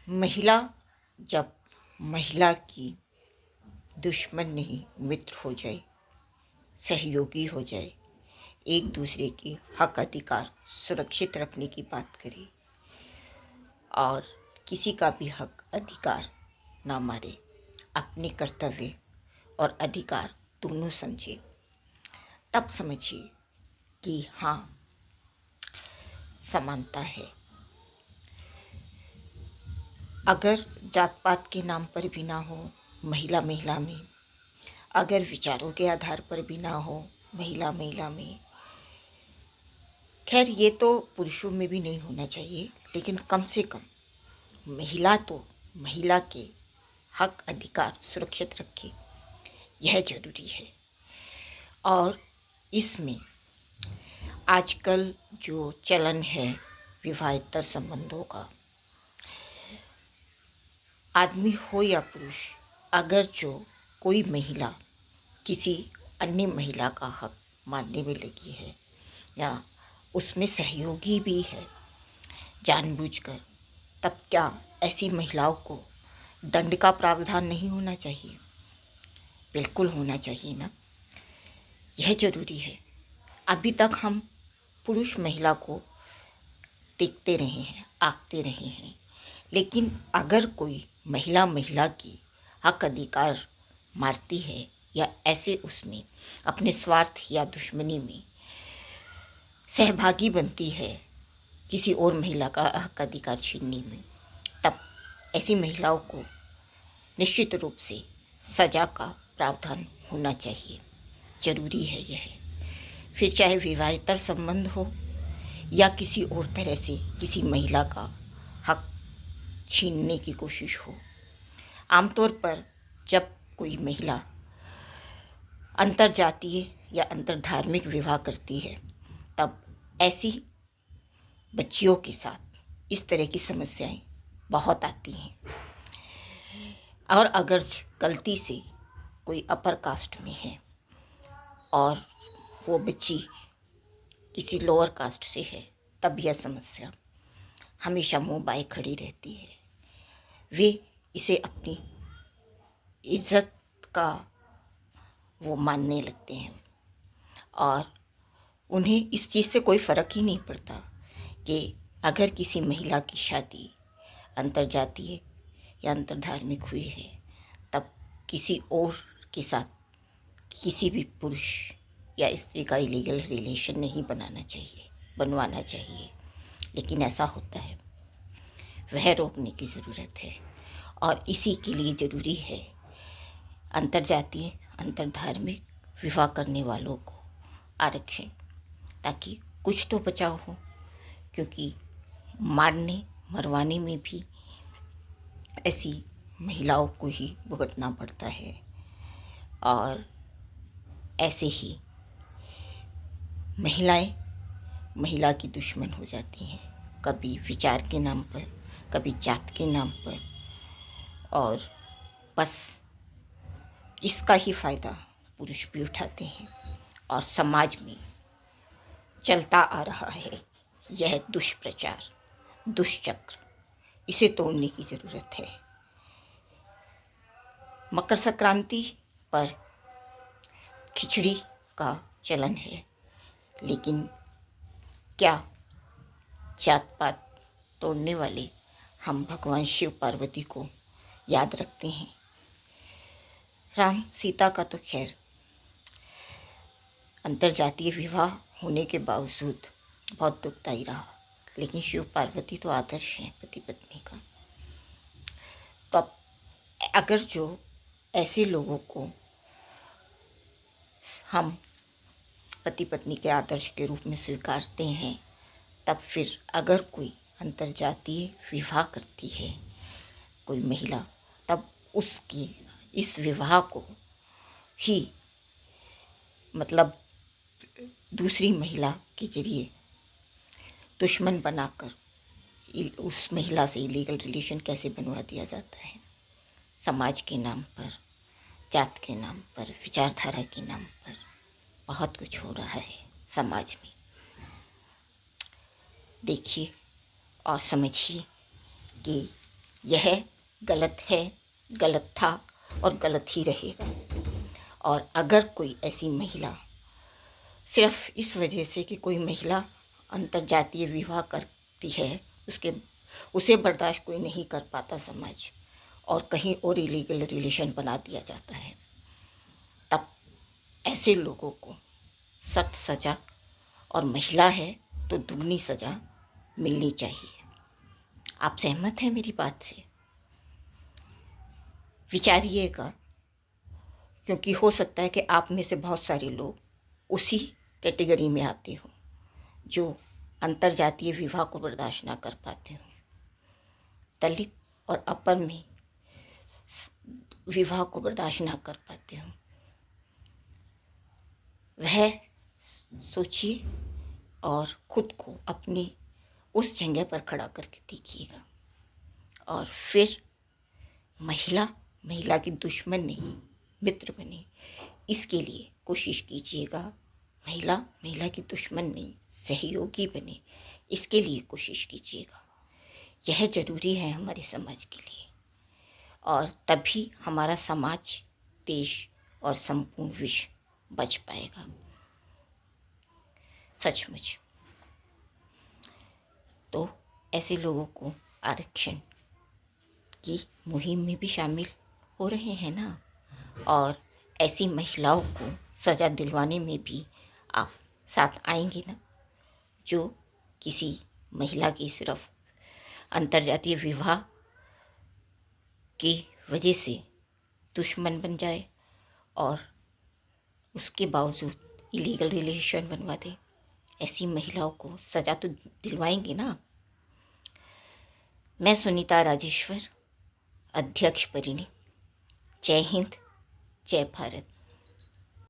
महिला जब महिला की दुश्मन नहीं मित्र हो जाए, सहयोगी हो जाए, एक दूसरे की हक अधिकार सुरक्षित रखने की बात करे और किसी का भी हक अधिकार ना मारे, अपने कर्तव्य और अधिकार दोनों समझे, तब समझिए कि हाँ, समानता है। अगर जात पात के नाम पर भी ना हो महिला महिला में, अगर विचारों के आधार पर भी ना हो महिला महिला में, खैर ये तो पुरुषों में भी नहीं होना चाहिए, लेकिन कम से कम महिला तो महिला के हक अधिकार सुरक्षित रखे, यह जरूरी है। और इसमें आजकल जो चलन है विवाहेतर संबंधों का, आदमी हो या पुरुष, अगर जो कोई महिला किसी अन्य महिला का हक मानने में लगी है या उसमें सहयोगी भी है जानबूझकर, तब क्या ऐसी महिलाओं को दंड का प्रावधान नहीं होना चाहिए? बिल्कुल होना चाहिए ना, यह जरूरी है। अभी तक हम पुरुष महिला को देखते रहे हैं, आंकते रहे हैं, लेकिन अगर कोई महिला महिला की हक अधिकार मारती है या ऐसे उसमें अपने स्वार्थ या दुश्मनी में सहभागी बनती है किसी और महिला का हक अधिकार छीनने में, तब ऐसी महिलाओं को निश्चित रूप से सजा का प्रावधान होना चाहिए, जरूरी है यह। फिर चाहे विवाहेतर संबंध हो या किसी और तरह से किसी महिला का हक छीनने की कोशिश हो। आमतौर पर जब कोई महिला अंतरजातीय या अंतरधार्मिक विवाह करती है, तब ऐसी बच्चियों के साथ इस तरह की समस्याएं बहुत आती हैं। और अगर गलती से कोई अपर कास्ट में है और वो बच्ची किसी लोअर कास्ट से है, तब यह समस्या हमेशा मुंह बाए खड़ी रहती है। वे इसे अपनी इज्जत का वो मानने लगते हैं और उन्हें इस चीज़ से कोई फ़र्क ही नहीं पड़ता कि अगर किसी महिला की शादी अंतरजातीय या अंतरधार्मिक हुई है, तब किसी और के साथ किसी भी पुरुष या स्त्री का इलीगल रिलेशन नहीं बनवाना चाहिए। लेकिन ऐसा होता है, वह रोकने की ज़रूरत है। और इसी के लिए ज़रूरी है अंतरजातीय अंतरधार्मिक विवाह करने वालों को आरक्षण, ताकि कुछ तो बचाव हो, क्योंकि मारने मरवाने में भी ऐसी महिलाओं को ही भुगतना पड़ता है। और ऐसे ही महिलाएं महिला की दुश्मन हो जाती हैं, कभी विचार के नाम पर, कभी जात के नाम पर, और बस इसका ही फ़ायदा पुरुष भी उठाते हैं। और समाज में चलता आ रहा है यह दुष्प्रचार, दुष्चक्र, इसे तोड़ने की ज़रूरत है। मकर संक्रांति पर खिचड़ी का चलन है, लेकिन क्या जात पात तोड़ने वाले हम भगवान शिव पार्वती को याद रखते हैं? राम सीता का तो खैर अंतरजातीय विवाह होने के बावजूद बहुत दुखदायी रहा, लेकिन शिव पार्वती तो आदर्श हैं पति पत्नी का। तो अब अगर जो ऐसे लोगों को हम पति पत्नी के आदर्श के रूप में स्वीकारते हैं, तब फिर अगर कोई अंतरजातीय विवाह करती है कोई महिला, तब उसकी इस विवाह को ही मतलब दूसरी महिला के जरिए दुश्मन बनाकर उस महिला से इलीगल रिलेशन कैसे बनवा दिया जाता है। समाज के नाम पर, जात के नाम पर, विचारधारा के नाम पर बहुत कुछ हो रहा है समाज में। देखिए और समझिए कि यह गलत है, गलत था और गलत ही रहेगा। और अगर कोई ऐसी महिला सिर्फ इस वजह से कि कोई महिला अंतर्जातीय विवाह करती है, उसे बर्दाश्त कोई नहीं कर पाता समाज, और कहीं और इलीगल रिलेशन बना दिया जाता है, तब ऐसे लोगों को सख्त सज़ा, और महिला है तो दुगनी सज़ा मिलनी चाहिए। आप सहमत हैं मेरी बात से? विचारिएगा, क्योंकि हो सकता है कि आप में से बहुत सारे लोग उसी कैटेगरी में आते हो जो अंतर्जातीय विवाह को बर्दाश्त ना कर पाते हो। दलित और अपर में विवाह को बर्दाश्त ना कर पाते हो। वह सोचिए और खुद को अपनी उस जगह पर खड़ा करके देखिएगा, और फिर महिला की दुश्मन नहीं मित्र बने, इसके लिए कोशिश कीजिएगा। महिला की दुश्मन नहीं सहयोगी बने, इसके लिए कोशिश कीजिएगा। यह ज़रूरी है हमारे समाज के लिए, और तभी हमारा समाज, देश और संपूर्ण विश्व बच पाएगा। सचमुच तो ऐसे लोगों को आरक्षण की मुहिम में भी शामिल हो रहे हैं ना, और ऐसी महिलाओं को सज़ा दिलवाने में भी आप साथ आएंगे ना, जो किसी महिला की सिर्फ अंतर्जातीय विवाह की वजह से दुश्मन बन जाए और उसके बावजूद इलीगल रिलेशन बनवा दे। ऐसी महिलाओं को सज़ा तो दिलवाएंगे ना। मैं सुनीता राजेश्वर, अध्यक्ष परिणी। जय हिंद, जय भारत।